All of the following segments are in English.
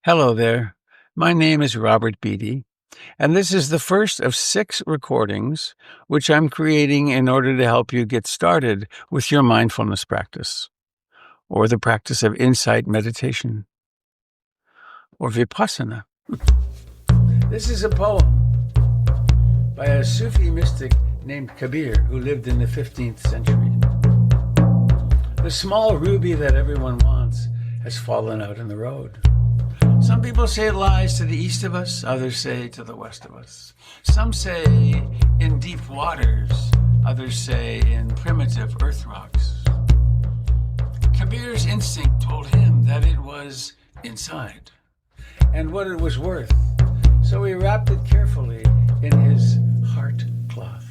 Hello there. My name is Robert Beatty, and this is the first of 6 recordings which I'm creating in order to help you get started with your mindfulness practice, or the practice of insight meditation, or vipassana. This is a poem by a Sufi mystic named Kabir, who lived in the 15th century. The small ruby that everyone wants has fallen out in the road. Some people say it lies to the east of us, others say to the west of us. Some say in deep waters, others say in primitive earth rocks. Kabir's instinct told him that it was inside and what it was worth, so he wrapped it carefully in his heart cloth.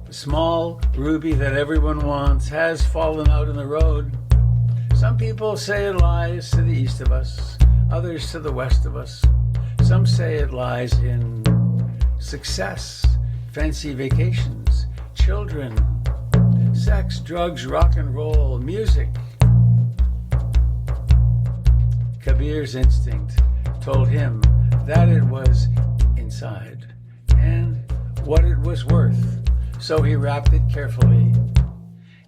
The small ruby that everyone wants has fallen out in the road. Some people say it lies to the east of us, others to the west of us. Some say it lies in success, fancy vacations, children, sex, drugs, rock and roll, music. Kabir's instinct told him that it was inside and what it was worth, so he wrapped it carefully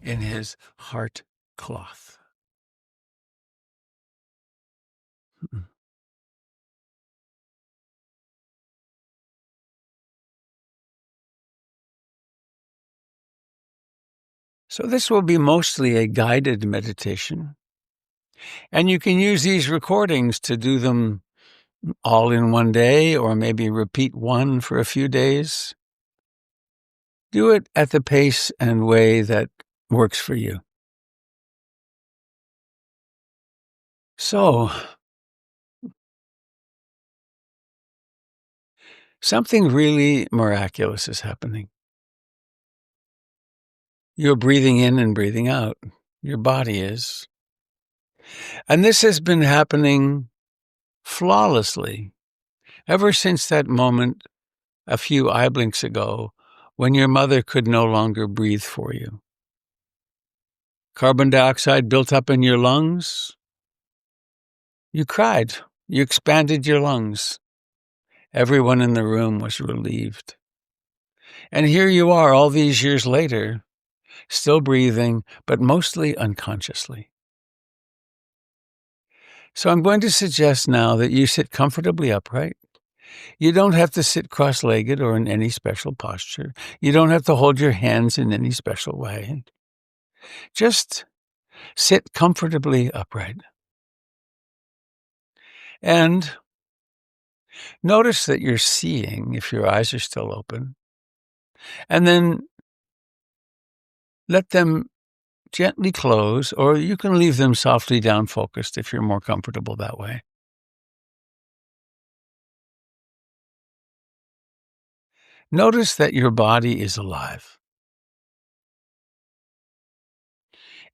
in his heart cloth. So this will be mostly a guided meditation, and you can use these recordings to do them all in one day, or maybe repeat one for a few days. Do it at the pace and way that works for you. So, something really miraculous is happening. You're breathing in and breathing out. Your body is. And this has been happening flawlessly ever since that moment a few eye blinks ago when your mother could no longer breathe for you. Carbon dioxide built up in your lungs. You cried. You expanded your lungs. Everyone in the room was relieved. And here you are all these years later, still breathing, but mostly unconsciously. So I'm going to suggest now that you sit comfortably upright. You don't have to sit cross-legged or in any special posture. You don't have to hold your hands in any special way. Just sit comfortably upright. And notice that you're seeing if your eyes are still open. And then let them gently close, or you can leave them softly down focused if you're more comfortable that way. Notice that your body is alive.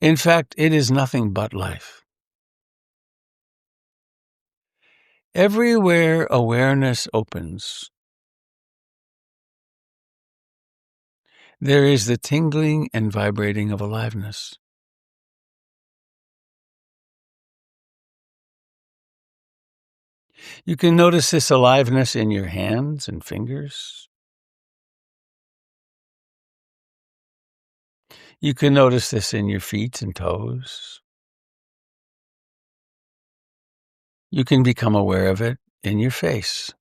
In fact, it is nothing but life. Everywhere awareness opens, there is the tingling and vibrating of aliveness. You can notice this aliveness in your hands and fingers. You can notice this in your feet and toes. You can become aware of it in your face.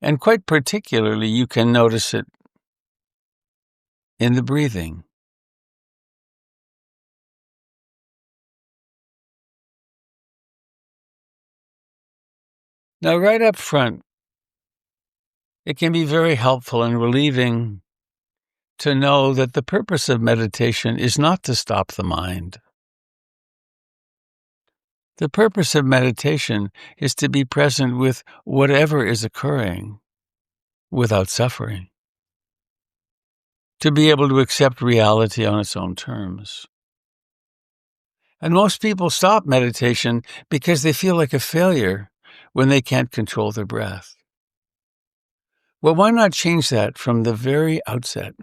And quite particularly, you can notice it in the breathing. Now, right up front, it can be very helpful and relieving to know that the purpose of meditation is not to stop the mind. The purpose of meditation is to be present with whatever is occurring without suffering, to be able to accept reality on its own terms. And most people stop meditation because they feel like a failure when they can't control their breath. Well, why not change that from the very outset?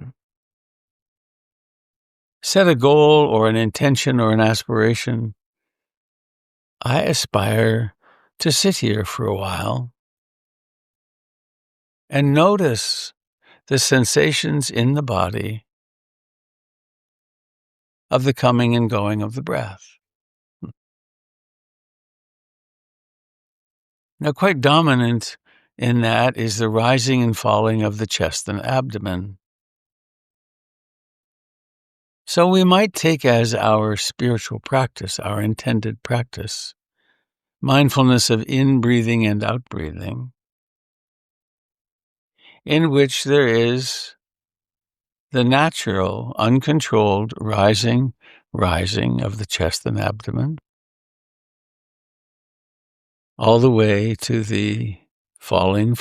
Set a goal or an intention or an aspiration. I aspire to sit here for a while and notice the sensations in the body of the coming and going of the breath. Now, quite dominant in that is the rising and falling of the chest and abdomen. So we might take as our spiritual practice, our intended practice, mindfulness of in-breathing and out-breathing, in which there is the natural, uncontrolled rising of the chest and abdomen, all the way to the falling.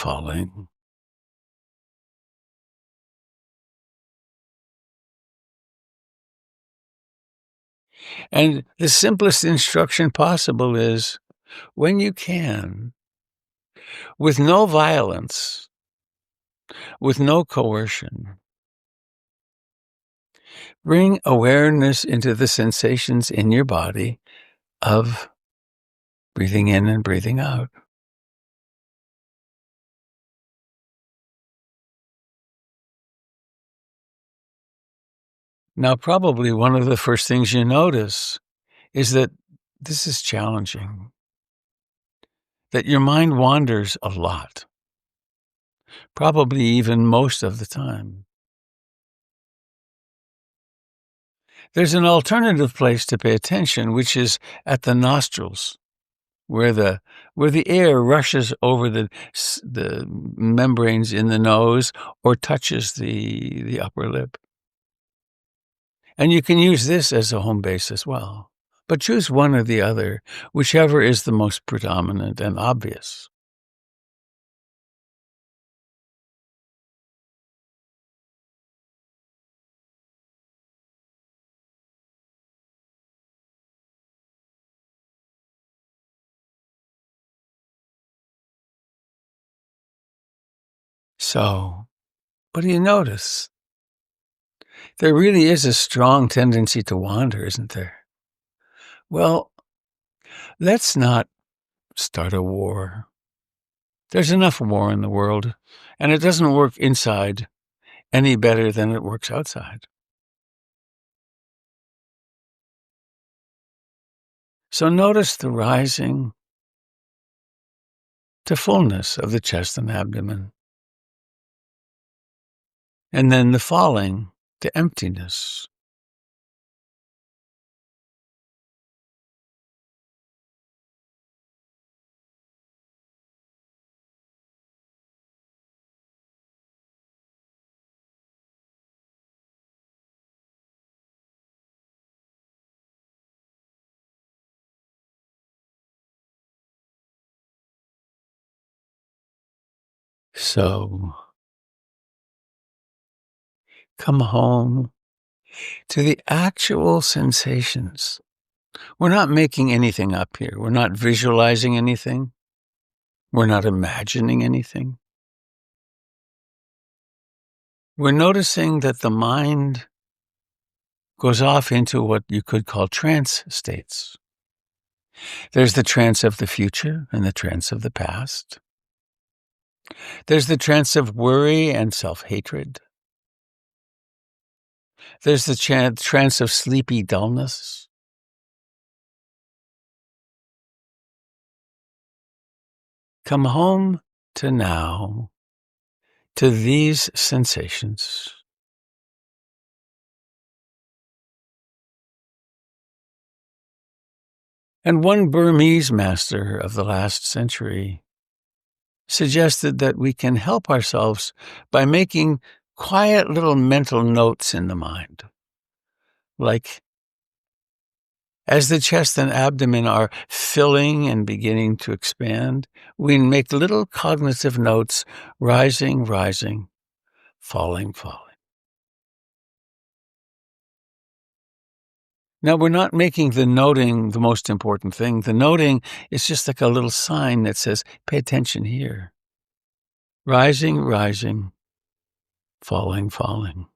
And the simplest instruction possible is, when you can, with no violence, with no coercion, bring awareness into the sensations in your body of breathing in and breathing out. Now, probably one of the first things you notice is that this is challenging, that your mind wanders a lot, probably even most of the time. There's an alternative place to pay attention, which is at the nostrils, where the air rushes over the membranes in the nose or touches the upper lip. And you can use this as a home base as well. But choose one or the other, whichever is the most predominant and obvious. So, what do you notice? There really is a strong tendency to wander, isn't there? Well, let's not start a war. There's enough war in the world, and it doesn't work inside any better than it works outside. So notice the rising to fullness of the chest and abdomen, and then the falling to emptiness. So come home to the actual sensations. We're not making anything up here. We're not visualizing anything. We're not imagining anything. We're noticing that the mind goes off into what you could call trance states. There's the trance of the future and the trance of the past. There's the trance of worry and self-hatred. There's the trance of sleepy dullness. Come home to now, to these sensations. And one Burmese master of the last century suggested that we can help ourselves by making quiet little mental notes in the mind. Like, as the chest and abdomen are filling and beginning to expand, we make little cognitive notes, rising, falling. Now, we're not making the noting the most important thing. The noting is just like a little sign that says, pay attention here. Rising, rising, falling, falling.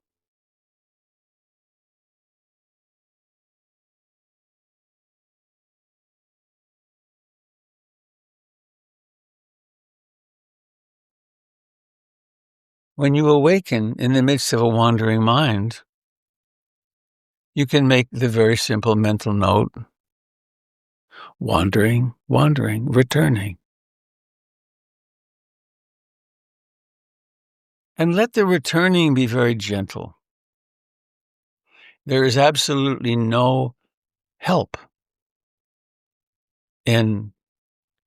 When you awaken in the midst of a wandering mind, you can make the very simple mental note, wandering, wandering, returning. And let the returning be very gentle. There is absolutely no help in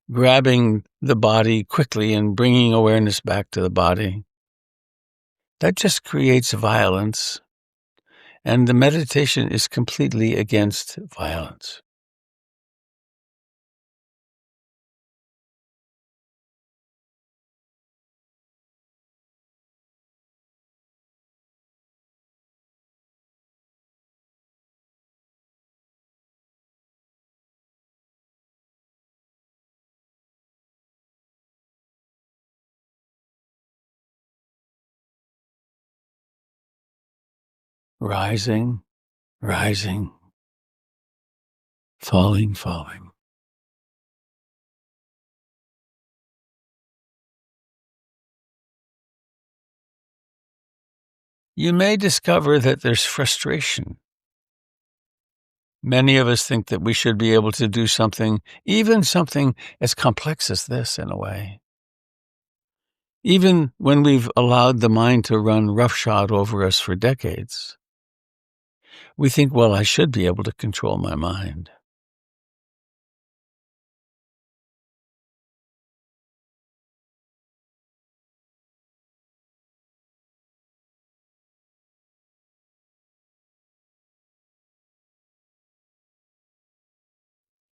grabbing the body quickly and bringing awareness back to the body. That just creates violence, and the meditation is completely against violence. Rising, rising, falling, falling. You may discover that there's frustration. Many of us think that we should be able to do something, even something as complex as this in a way. Even when we've allowed the mind to run roughshod over us for decades, we think, well, I should be able to control my mind.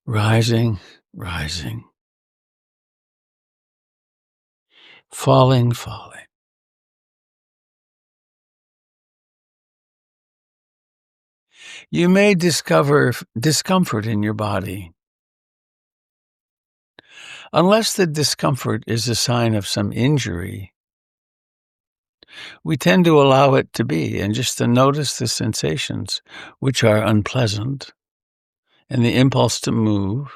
Rising, rising, falling, falling. You may discover discomfort in your body. Unless the discomfort is a sign of some injury, we tend to allow it to be and just to notice the sensations, which are unpleasant, and the impulse to move.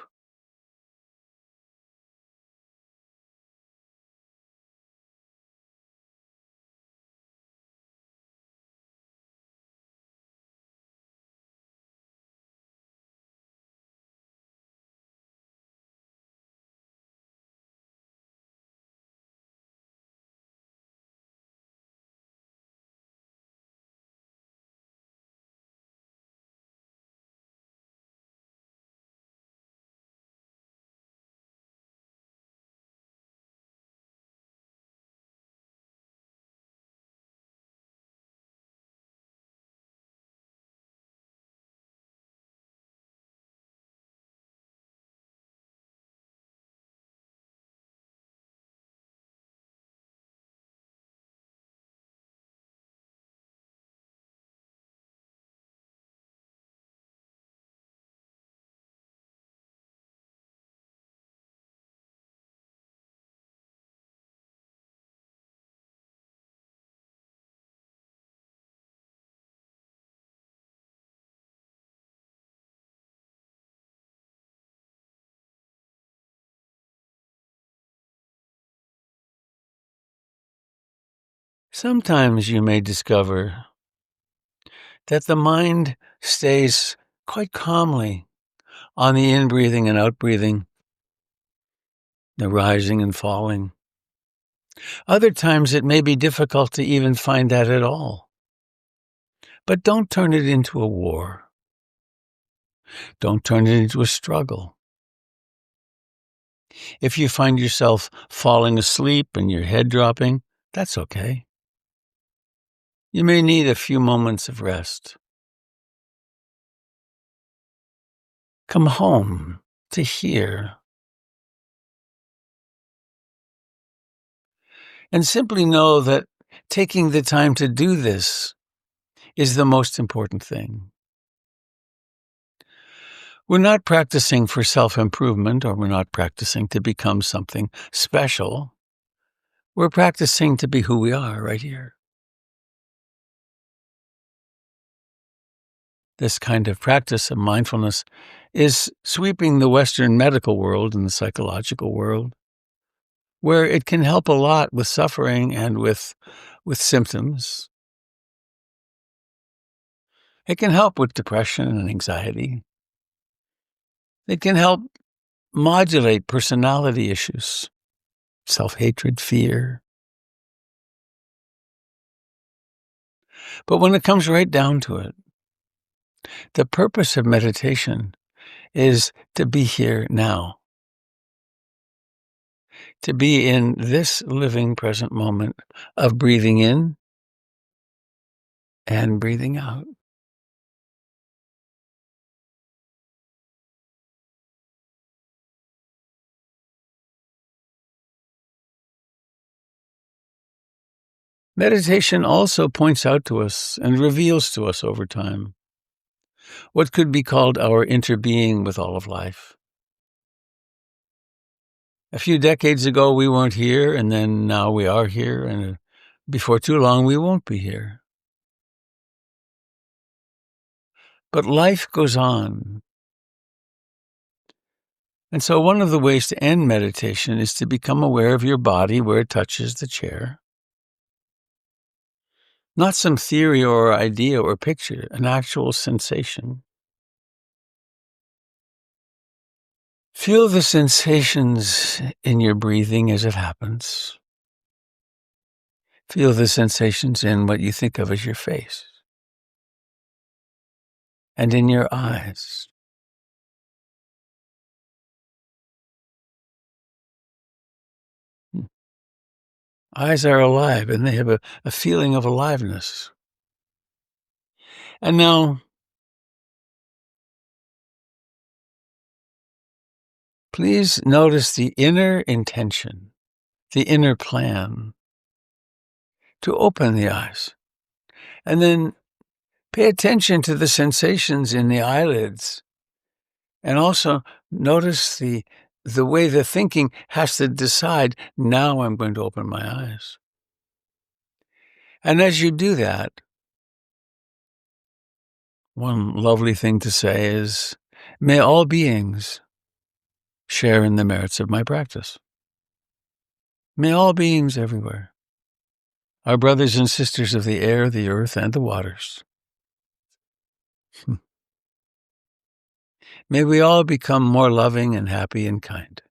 Sometimes you may discover that the mind stays quite calmly on the in-breathing and out-breathing, the rising and falling. Other times it may be difficult to even find that at all. But don't turn it into a war. Don't turn it into a struggle. If you find yourself falling asleep and your head dropping, that's okay. You may need a few moments of rest. Come home to here. And simply know that taking the time to do this is the most important thing. We're not practicing for self-improvement, or we're not practicing to become something special. We're practicing to be who we are right here. This kind of practice of mindfulness is sweeping the Western medical world and the psychological world, where it can help a lot with suffering and with symptoms. It can help with depression and anxiety. It can help modulate personality issues, self-hatred, fear. But when it comes right down to it, the purpose of meditation is to be here now, to be in this living present moment of breathing in and breathing out. Meditation also points out to us and reveals to us over time what could be called our interbeing with all of life. A few decades ago, we weren't here, and then now we are here, and before too long, we won't be here. But life goes on. And so one of the ways to end meditation is to become aware of your body where it touches the chair. Not some theory or idea or picture, an actual sensation. Feel the sensations in your breathing as it happens. Feel the sensations in what you think of as your face and in your eyes. Eyes are alive, and they have a feeling of aliveness. And now, please notice the inner intention, the inner plan to open the eyes. And then pay attention to the sensations in the eyelids. And also notice the way the thinking has to decide, now I'm going to open my eyes. And as you do that, one lovely thing to say is, may all beings share in the merits of my practice. May all beings everywhere, our brothers and sisters of the air, the earth, and the waters, may we all become more loving and happy and kind.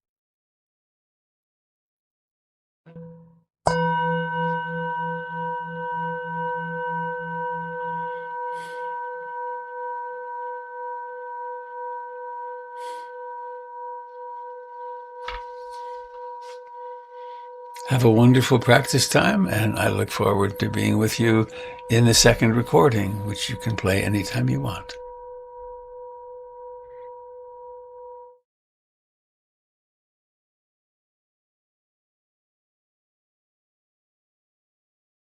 Have a wonderful practice time, and I look forward to being with you in the second recording, which you can play anytime you want.